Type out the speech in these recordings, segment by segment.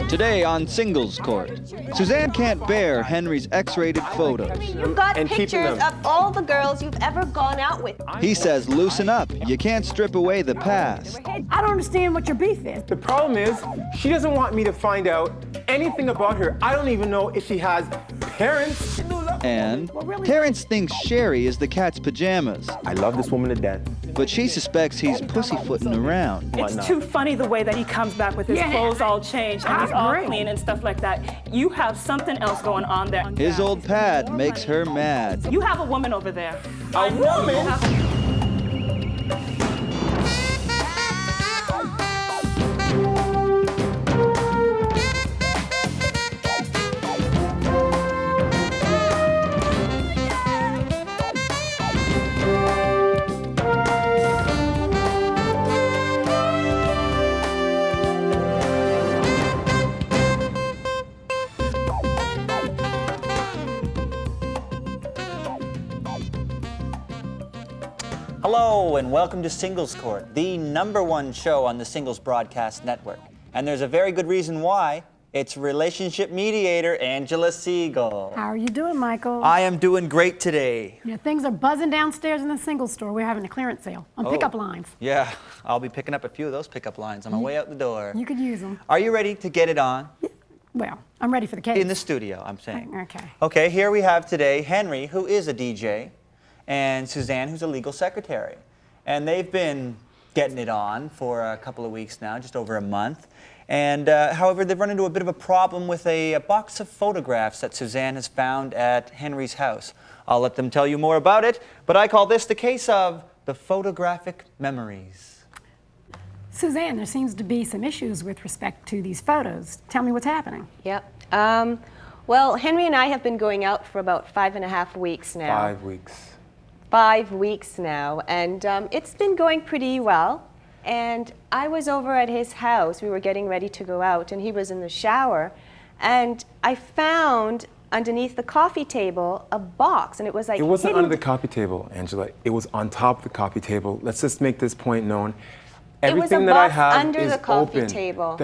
Today on Singles Court, Suzanne can't bear Henry's X-rated photos. You've got pictures of all the girls you've ever gone out with. He says loosen up, you can't strip away the past. I don't understand what your beef is. The problem is, she doesn't want me to find out anything about her. I don't even know if she has parents. And Terrence thinks Sherry is the cat's pajamas, I love this woman to death. but she suspects he's pussyfooting around. It's too funny the way that he comes back with his clothes all changed and he's all clean and stuff like that. You have something else going on there. His old pad makes her mad. You have a woman over there. A woman? Hello and welcome to Singles Court, the #1 show on the Singles Broadcast Network. And there's a very good reason why. It's relationship mediator Angela Segal. How are you doing, Michael? I am doing great today. You know, things are buzzing downstairs in the singles store. We're having a clearance sale on pickup lines. Yeah, I'll be picking up a few of those pickup lines on my way out the door. You could use them. Are you ready to get it on? Well, I'm ready for the case. In the studio, I'm saying. Okay. Okay, here we have today Henry, who is a DJ, and Suzanne, who's a legal secretary. And they've been getting it on for a couple of weeks now, just over a month. And however, they've run into a bit of a problem with a box of photographs that Suzanne has found at Henry's house. I'll let them tell you more about it, but I call this the case of the photographic memories. Suzanne, there seems to be some issues with respect to these photos. Tell me what's happening. Yep. Well, Henry and I have been going out for about 5.5 weeks now. 5 weeks. 5 weeks now, and it's been going pretty well. And I was over at his house. We were getting ready to go out, and he was in the shower. And I found underneath the coffee table a box, and it was like It wasn't under the coffee table, Angela. It was on top of the coffee table. Let's just make this point known. Everything that I have under is the coffee open. table.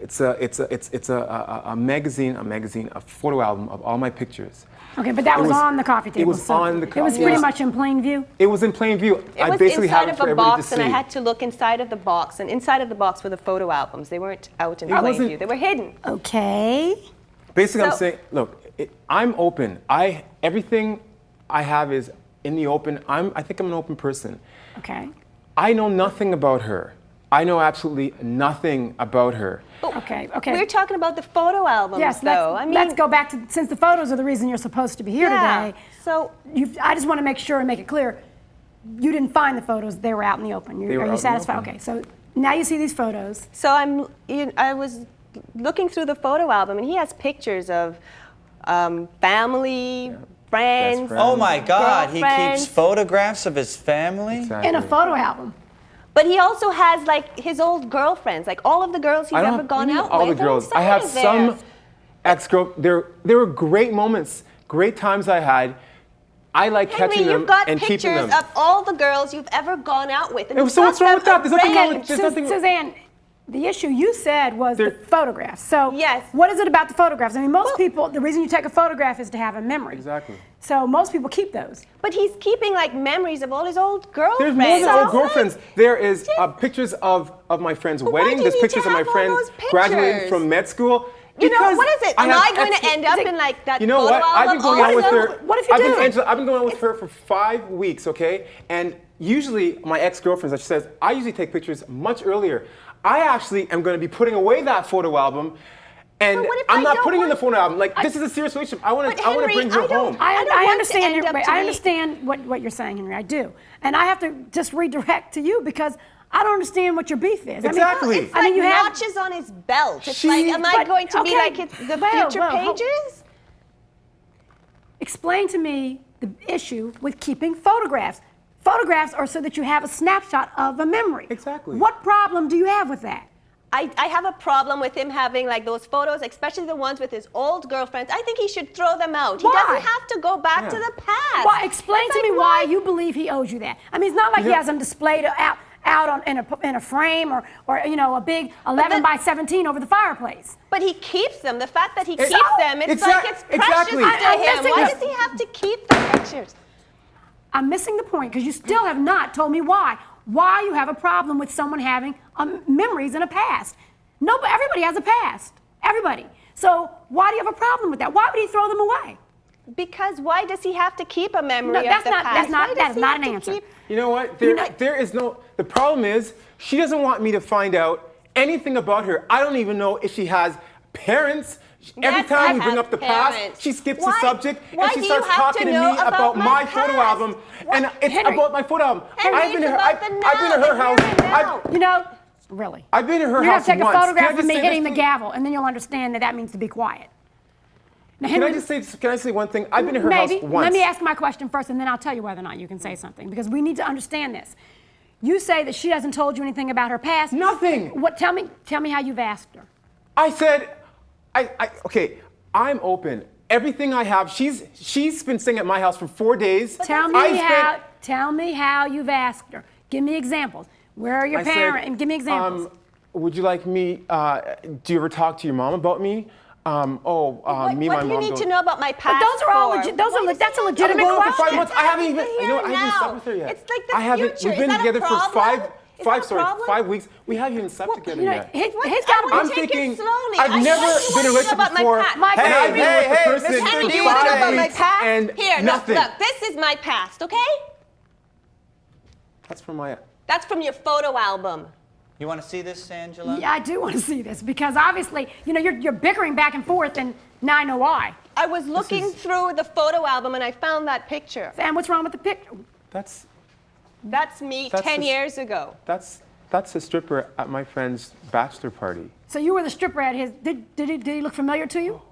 It's a magazine, a photo album of all my pictures. Okay, but that was on the coffee table. It was on the coffee table. It was pretty much in plain view? It was in plain view. It was inside of a box, and I had to look inside of the box. And inside of the box were the photo albums. They weren't out in plain view. They were hidden. Okay. Basically, I'm saying, look, I'm open. Everything I have is in the open. I think I'm an open person. Okay. I know nothing about her. I know absolutely nothing about her. Okay. We're talking about the photo albums, yes, though. Let's go back to, since the photos are the reason you're supposed to be here today. So I just want to make sure and make it clear, you didn't find the photos, they were out in the open. Are you satisfied? Okay, so now you see these photos. So I was looking through the photo album, and he has pictures of family, friends. Oh my God, he girlfriends. keeps photographs of his family? Exactly. In a photo album. But he also has like his old girlfriends, like all of the girls he's ever gone out with. All the girls. I have some ex-girl. There were great moments, great times I had. I like catching them and keeping them. Henry, you've got pictures of all the girls you've ever gone out with. And So what's wrong with that? There's nothing wrong with Suzanne, the issue you said was the photographs. So yes. What is it about the photographs? I mean, most people, the reason you take a photograph is to have a memory. Exactly. So most people keep those. But he's keeping like memories of all his old girlfriends. There's more than old girlfriends. There is pictures of my friend's wedding. There's pictures of my friends graduating from med school. You know, what is it? Am I going to end up in like that? You know what? I've been going out with her. What if you do? Angela, I've been going out with her for 5 weeks, okay? And usually my ex-girlfriends, like she says, I usually take pictures much earlier. I actually am going to be putting away that photo album, and I'm not putting in the photo album. Like, this is a serious relationship. I want to bring her home. I understand what you're saying, Henry. I do, and I have to just redirect to you because I don't understand what your beef is. Exactly. It's like notches on his belt. It's like, am I going to be like the future pages? Explain to me the issue with keeping photographs. Photographs are so that you have a snapshot of a memory. Exactly. What problem do you have with that? I have a problem with him having like those photos, especially the ones with his old girlfriends. I think he should throw them out. Why? He doesn't have to go back to the past. Well, explain to me why you believe he owes you that. I mean, it's not like he has them displayed out out in a frame or a big 11 by 17 over the fireplace. But he keeps them. The fact that he keeps So- them, it's like it's precious to him. Why does he have to keep the pictures? I'm missing the point because you still have not told me why you have a problem with someone having memories in a past. No, but everybody has a past. Everybody. So why do you have a problem with that? Why would he throw them away? Because why does he have to keep a memory No, of that's the not- past? that's not- Why does that is he not have an to answer. keep- You know what? You know- There is no. The problem is she doesn't want me to find out anything about her. I don't even know if she has parents. Every Yes, time I we bring have up the past, parents. she skips Why- the subject why and she do starts you have talking to to know me about my past? photo album. And it's Henry. about my photo album. Henry, I've been to it's her. about the I've been to now, her the house. here and now. You know, really. I've been to her You're house gonna take once. a photograph Can I of just me say hitting this, the please? gavel, and then you'll understand that means to be quiet. Now, Can Henry, I say one thing? I've been to her maybe. house once. Let me ask my question first, and then I'll tell you whether or not you can say something, because we need to understand this. You say that she hasn't told you anything about her past. Nothing. What? Tell me how you've asked her. I said, okay, I'm open. Everything I have, she's been staying at my house for 4 days. Tell me how you've asked her. Give me examples. Where are your parents? And give me examples. Would you like me? Do you ever talk to your mom about me? Me and my What do you mom need don't. to know about my past? those are all for? legit. Why That's a does he have legitimate to I've been going for 5 question. months. I haven't even. The You know, here I and haven't now. slept with her yet. It's like the I haven't. future. We've been Is that a together for problem? Is that a problem? 5 weeks. We haven't even slept together yet. He's got I to want be. to take thinking, it slowly. I've never what do you been in a want to know relationship about my before, past? and I've been with the person Henry, for do you want to know 5 about my weeks past? and Here, nothing. look, this is my past, okay? That's from my. That's from your photo album. You want to see this, Angela? Yeah, I do want to see this because obviously, you're bickering back and forth, and now I know why. I was looking through the photo album and I found that picture. And what's wrong with the picture? That's Me That's 10 the- years ago. that's a stripper at my friend's bachelor party. So you were the stripper at his. Did he look familiar to you?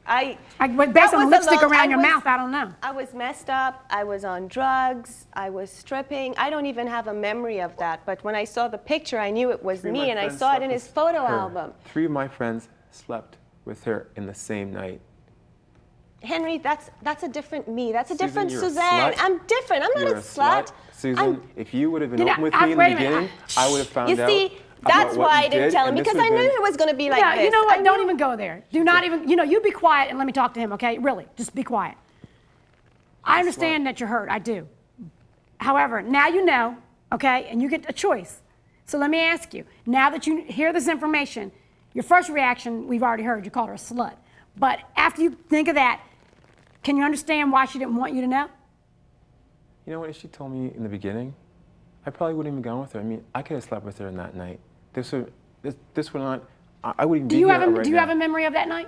Based that on the was lipstick alone. around your mouth, I don't know. I was messed up. I was on drugs. I was stripping. I don't even have a memory of that. But when I saw the picture, I knew it was Three of me, my and I friends saw it slept in his with photo her. album. 3 of my friends slept with her in the same night. Henry, that's a different me. That's a Susan, different you're a Suzanne. slut. I'm different. I'm You're not a slut. Susan, if you would have been You know, open with I- me in wait the a minute. beginning, I would have found You out. see, that's about what why I you didn't did, tell him, and this because would I have knew been- it was going to be like Yeah, this. you know what? I Don't knew- even go there. Do not even. You be quiet and let me talk to him, okay? Really, just be quiet. I understand that you're hurt. I do. However, now you know, okay, and you get a choice. So let me ask you. Now that you hear this information, your first reaction we've already heard. You called her a slut. But after you think of that, can you understand why she didn't want you to know? You know what? If she told me in the beginning, I probably wouldn't even gone with her. I mean, I could have slept with her in that night. This would not. I wouldn't Do be you here have a right Do you now. have a memory of that night?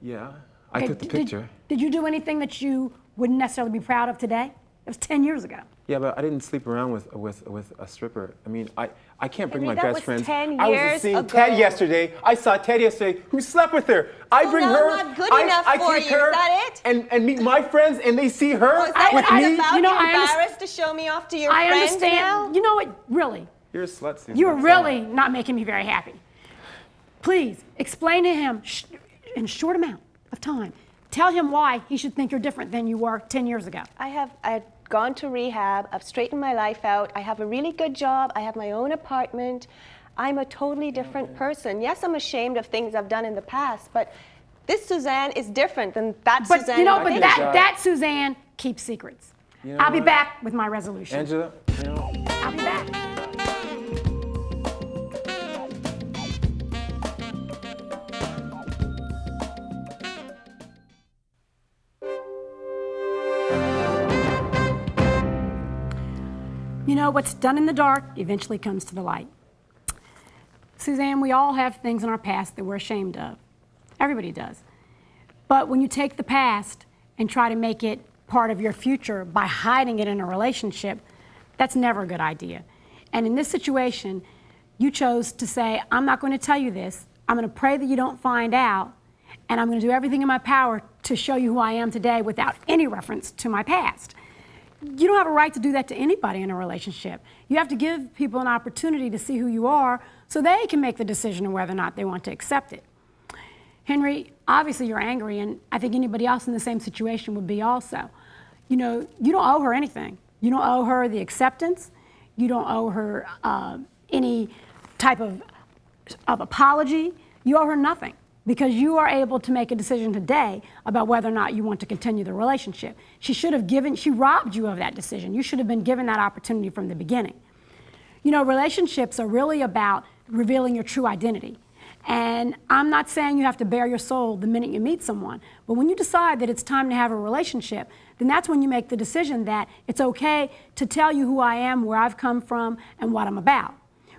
Yeah, I Okay, took the picture. Did you do anything that you wouldn't necessarily be proud of today? It was 10 years ago. Yeah, but I didn't sleep around with a stripper. I mean, I can't bring Henry, my that best was friends. 10 I years was seeing ago. Ted yesterday. I saw Ted yesterday who slept with her. I So bring now her. I'm not good I, enough I for take you. Is her that it? And meet my friends, and they see her Oh, is that with what me. it's about? You know, You're I understand- embarrassed to show me off to your I friends understand. now? You know what? Really, You're a slut, Susan. you are that's really all. not making me very happy. Please explain to him in a short amount of time. Tell him why he should think you're different than you were 10 years ago. I had gone to rehab. I've straightened my life out. I have a really good job. I have my own apartment. I'm a totally different person. Yes, I'm ashamed of things I've done in the past, but this Suzanne is different than that But Suzanne. you know, you but think. that Suzanne keeps secrets. You know I'll be what? back with my resolution. Angela, you know, I'll be back. You know, what's done in the dark eventually comes to the light. Suzanne, we all have things in our past that we're ashamed of. Everybody does. But when you take the past and try to make it part of your future by hiding it in a relationship, that's never a good idea. And in this situation, you chose to say, I'm not going to tell you this. I'm going to pray that you don't find out, and I'm going to do everything in my power to show you who I am today without any reference to my past. You don't have a right to do that to anybody in a relationship. You have to give people an opportunity to see who you are so they can make the decision of whether or not they want to accept it. Henry, obviously you're angry, and I think anybody else in the same situation would be also. You know, you don't owe her anything. You don't owe her the acceptance. You don't owe her any type of apology. You owe her nothing, because you are able to make a decision today about whether or not you want to continue the relationship. She robbed you of that decision. You should have been given that opportunity from the beginning. You know, relationships are really about revealing your true identity. And I'm not saying you have to bare your soul the minute you meet someone, but when you decide that it's time to have a relationship, then that's when you make the decision that it's okay to tell you who I am, where I've come from, and what I'm about.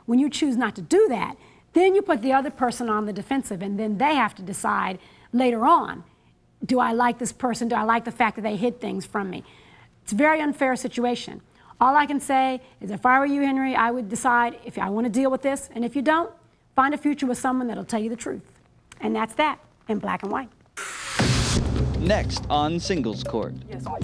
When you choose not to do that, then you put the other person on the defensive, and then they have to decide later on, do I like this person? Do I like the fact that they hid things from me? It's a very unfair situation. All I can say is if I were you, Henry, I would decide if I want to deal with this, and if you don't, find a future with someone that'll tell you the truth. And that's that, in black and white. Next on Singles Court,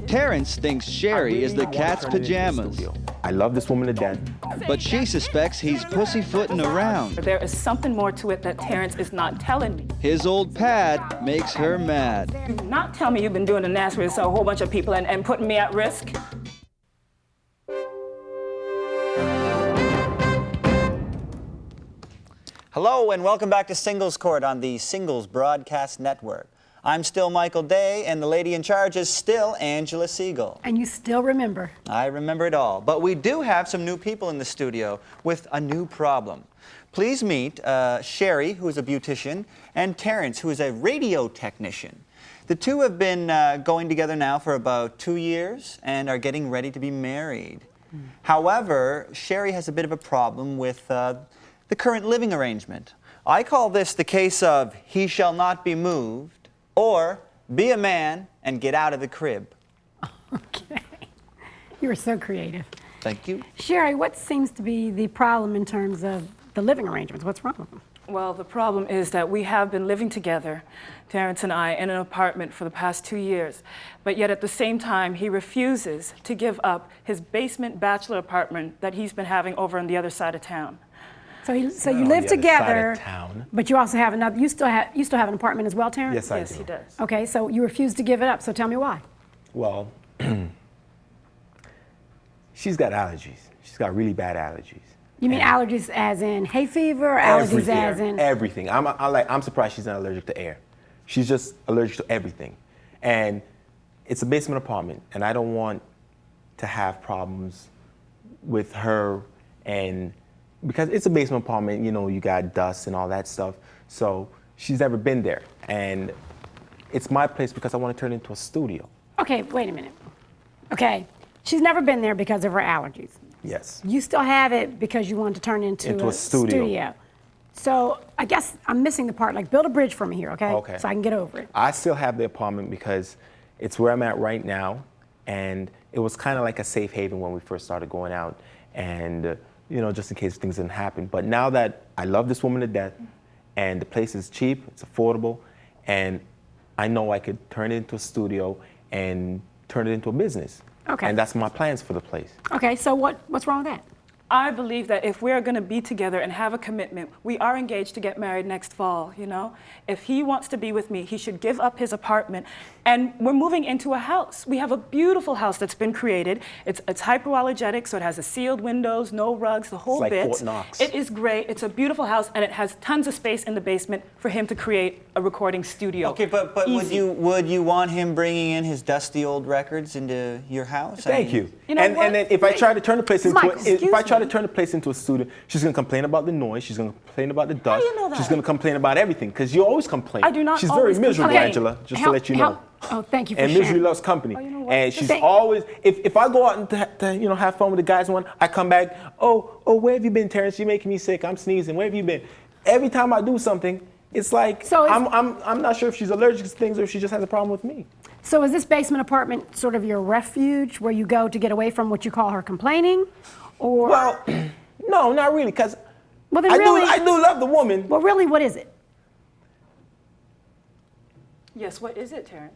Terrence thinks Sherry is the cat's pajamas, I love this woman to death. but she suspects he's pussyfooting around. There is something more to it that Terrence is not telling me. His old pad makes her mad. Do not tell me you've been doing the nasty with a whole bunch of people and putting me at risk. Hello and welcome back to Singles Court on the Singles Broadcast Network. I'm still Michael Day, and the lady in charge is still Angela Segal. And you still remember. I remember it all. But we do have some new people in the studio with a new problem. Please meet Sherry, who is a beautician, and Terrence, who is a radio technician. The two have been going together now for about 2 years and are getting ready to be married. However, Sherry has a bit of a problem with the current living arrangement. I call this the case of he shall not be moved, or be a man and get out of the crib. Okay. You were so creative. Thank you. Sherry, what seems to be the problem in terms of the living arrangements? What's wrong with them? Well, the problem is that we have been living together, Terrence and I, in an apartment for the past 2 years. But yet at the same time, he refuses to give up his basement bachelor apartment that he's been having over on the other side of town. So you live together, but you also have another. You still have an apartment as well, Terrence? Yes, I do. Yes, he does. Okay, so you refuse to give it up. So tell me why. Well, she's got allergies. She's got really bad allergies. You mean allergies as in hay fever, or allergies as in everything. I'm surprised she's not allergic to air. She's just allergic to everything, and it's a basement apartment, and I don't want to have problems with her and. Because it's a basement apartment, you know, you got dust and all that stuff. So she's never been there. And it's my place because I want to turn it into a studio. Okay, wait a minute. Okay, she's never been there because of her allergies. Yes. You still have it because you want to turn it into a studio. So I guess I'm missing the part, like build a bridge for me here, okay? Okay. So I can get over it. I still have the apartment because it's where I'm at right now. And it was kind of like a safe haven when we first started going out. And you know, just in case things didn't happen. But now that I love this woman to death, and the place is cheap, it's affordable, and I know I could turn it into a studio and turn it into a business. Okay. And that's my plans for the place. Okay, so what's wrong with that? I believe that if we're going to be together and have a commitment, we are engaged to get married next fall, you know? If he wants to be with me, he should give up his apartment. And we're moving into a house. We have a beautiful house that's been created. It's hypoallergenic, so it has the sealed windows, no rugs, the whole It's like bit. Fort Knox. It is great. It's a beautiful house, and it has tons of space in the basement for him to create a recording studio. Okay, but would you want him bringing in his dusty old records into your house? Thank you. You know and what? then if I try to turn the place into a studio, she's gonna complain about the noise. She's gonna complain about the dust. you know that? She's gonna complain about everything because you always complain. I do not She's always very miserable, complain. Angela. Just to let you know. Oh, thank you for And sharing. misery loves company. Oh, you know what? And she's Thank- always, if I go out and to have fun with the guys one, I come back, oh, where have you been, Terrence? You're making me sick. I'm sneezing. Where have you been? Every time I do something, it's like I'm not sure if she's allergic to things or if she just has a problem with me. So is this basement apartment sort of your refuge where you go to get away from what you call her complaining? Or Well, no, not really, because well, then I really, do love the woman. Well, really, what is it? Yes, what is it, Terrence?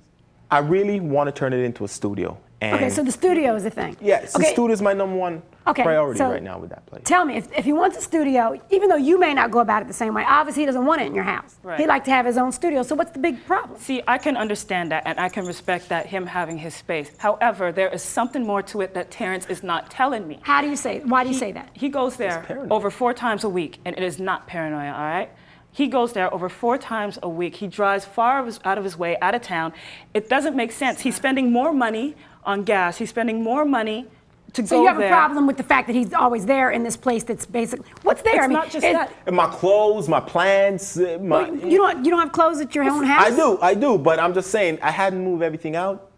I really want to turn it into a studio. And Okay, so the studio is the thing. yes, the studio is my number one priority so right now with that place. Tell me, if he wants a studio, even though you may not go about it the same way, obviously he doesn't want it in your house. Right. He'd like to have his own studio, so what's the big problem? See, I can understand that, and I can respect that, him having his space. However, there is something more to it that Terrence is not telling me. Why do you say that? He goes there paranoid. over 4 times a week, and it is not paranoia, all right? He goes there over 4 times a week. He drives far out of his way, out of town. It doesn't make sense. He's spending more money on gas. He's spending more money to go there. So you have a problem with the fact that he's always there in this place that's basically, what's there? It's not just that. And my clothes, my plants, You don't have clothes at your own house? I do, but I'm just saying, I hadn't moved everything out,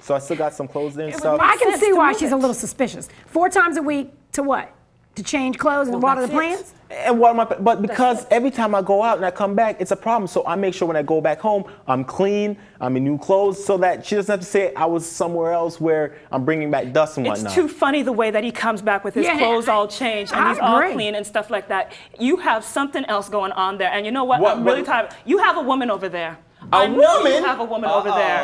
so I still got some clothes there and stuff. I can sense see to why move she's it. a little suspicious. 4 times a week to what? To change clothes and water the that's it. plants? And but because every time I go out and I come back, it's a problem. So I make sure when I go back home, I'm clean, I'm in new clothes, so that she doesn't have to say I was somewhere else where I'm bringing back dust and whatnot. It's too funny the way that he comes back with his clothes all changed and I he's all agree. clean and stuff like that. You have something else going on there, and you know what? What- I'm really what- tired. You have a woman over there. A I know woman? You have a woman over there.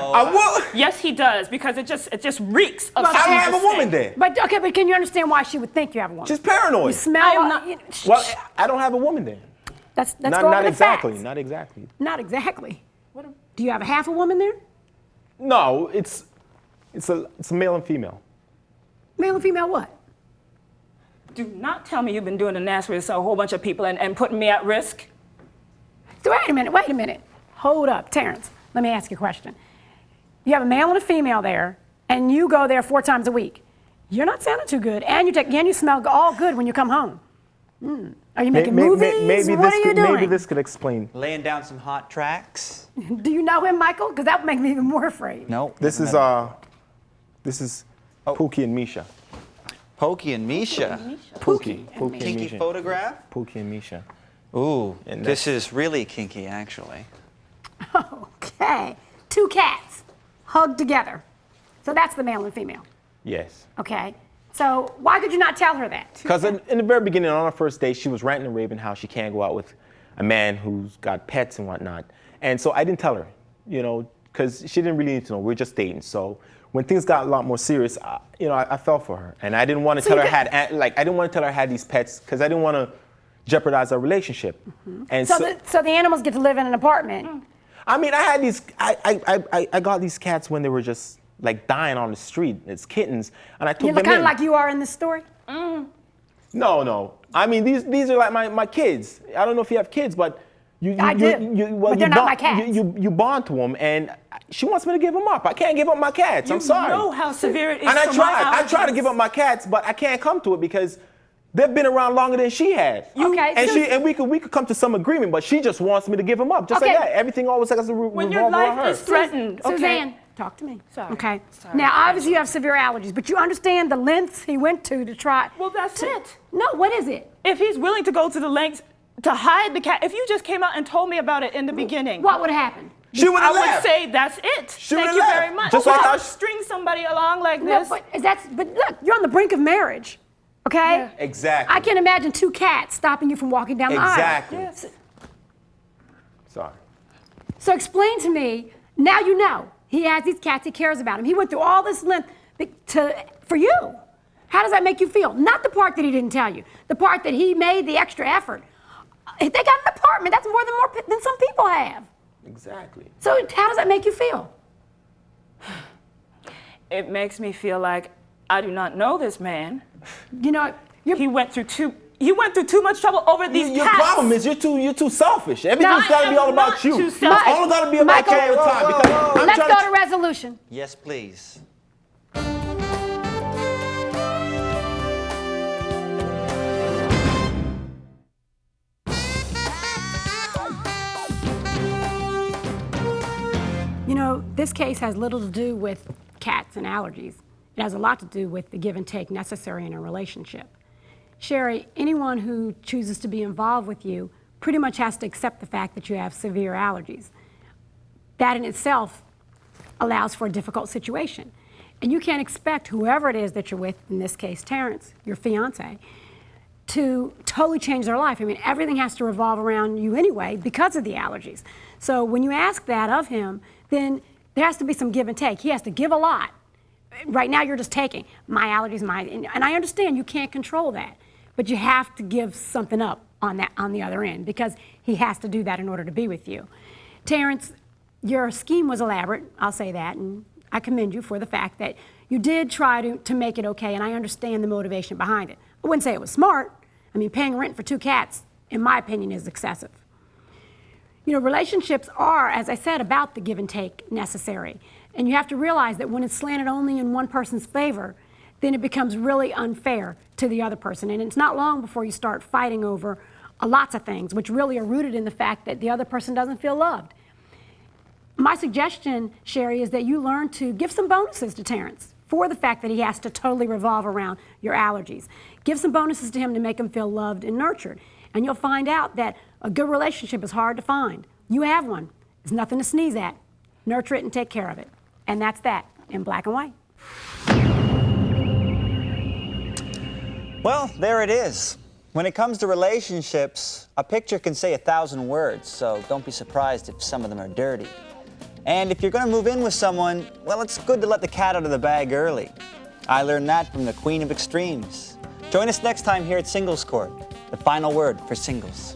Yes, he does, because it just reeks of Well, I something don't have a to woman say. there. But can you understand why she would think you have a woman? She's paranoid. You smell. I am not- Well, I don't have a woman there. Let's go Not over the exactly. facts. Not exactly. Not exactly. Do you have a half a woman there? No, it's a male and female. Male and female what? Do not tell me you've been doing the nasty with a whole bunch of people and putting me at risk. So wait a minute. Hold up, Terrence. Let me ask you a question. You have a male and a female there, and you go there 4 times a week. You're not sounding too good, and you smell all good when you come home. Are you making movies? What are you doing? Maybe this could explain. Laying down some hot tracks. Do you know him, Michael? Because that would make me even more afraid. No. This is Pookie and Misha. Pokey and Misha. Pookie and Kinky Misha. photograph. Pookie and Misha. Ooh, And this is really kinky, actually. Okay. 2 cats hugged together. So that's the male and female. Yes. Okay. So why could you not tell her that? Because in the very beginning, on our first date, she was ranting and raving how she can't go out with a man who's got pets and whatnot. And so I didn't tell her, because she didn't really need to know. We were just dating. So when things got a lot more serious, I fell for her, and I didn't want to tell her I didn't want to tell her I had these pets because I didn't want to jeopardize our relationship. Mm-hmm. And So the animals get to live in an apartment. I mean, I had these. I got these cats when they were just like dying on the street. It's kittens, and I took You them look kind in. of like you are in this story. No. I mean, these are like my kids. I don't know if you have kids, but I do. But they're not my cats. You bond to them, and she wants me to give them up. I can't give up my cats. I'm sorry. You know how severe it is. And I for tried. my I tried to allergies. give up my cats, but I can't come to it because they've been around longer than she has. Okay, And so- we could come to some agreement, but she just wants me to give them up, just Okay. like that. Everything always has to When revolve your around life her. is threatened, okay? Suzanne, talk to me. Sorry. Okay. Sorry. Now, obviously, you have severe allergies, but you understand the lengths he went to try. Well, that's it. No, what is it? If he's willing to go to the lengths to hide the cat, if you just came out and told me about it in the beginning, What would happen? She would I have would left. say that's it. She Thank would've you left. very much. Just Why like would I- string somebody along like No, this. but look, you're on the brink of marriage. Okay? Yeah. Exactly. I can't imagine 2 cats stopping you from walking down the aisle. Exactly. Yes. Sorry. So explain to me, now you know. He has these cats, he cares about them. He went through all this length for you. How does that make you feel? Not the part that he didn't tell you, the part that he made the extra effort. If they got an apartment, that's more than some people have. Exactly. So how does that make you feel? It makes me feel like I do not know this man. You know, He went through too much trouble over these Your cats. problem is you're too selfish. Everything's I got to be am all about not you. too It's selfish. all got to be about you all the time. Because I'm let's trying go to to resolution. Yes, please. You know, this case has little to do with cats and allergies. It has a lot to do with the give and take necessary in a relationship. Sherry, anyone who chooses to be involved with you pretty much has to accept the fact that you have severe allergies. That in itself allows for a difficult situation. And you can't expect whoever it is that you're with, in this case Terrence, your fiance, to totally change their life. I mean, everything has to revolve around you anyway because of the allergies. So when you ask that of him, then There has to be some give and take. He has to give a lot. Right now, you're just taking my allergies, and I understand you can't control that, but you have to give something up on the other end, because he has to do that in order to be with you. Terrence, your scheme was elaborate, I'll say that, and I commend you for the fact that you did try to make it okay, and I understand the motivation behind it. I wouldn't say it was smart. I mean, paying rent for 2 cats, in my opinion, is excessive. You know, relationships are, as I said, about the give and take necessary. And you have to realize that when it's slanted only in one person's favor, then it becomes really unfair to the other person. And it's not long before you start fighting over lots of things, which really are rooted in the fact that the other person doesn't feel loved. My suggestion, Sherry, is that you learn to give some bonuses to Terrence for the fact that he has to totally revolve around your allergies. Give some bonuses to him to make him feel loved and nurtured. And you'll find out that a good relationship is hard to find. You have one. It's nothing to sneeze at. Nurture it and take care of it. And that's that, in black and white. Well, there it is. When it comes to relationships, a picture can say 1,000 words, so don't be surprised if some of them are dirty. And if you're going to move in with someone, well, it's good to let the cat out of the bag early. I learned that from the Queen of Extremes. Join us next time here at Singles Court, the final word for singles.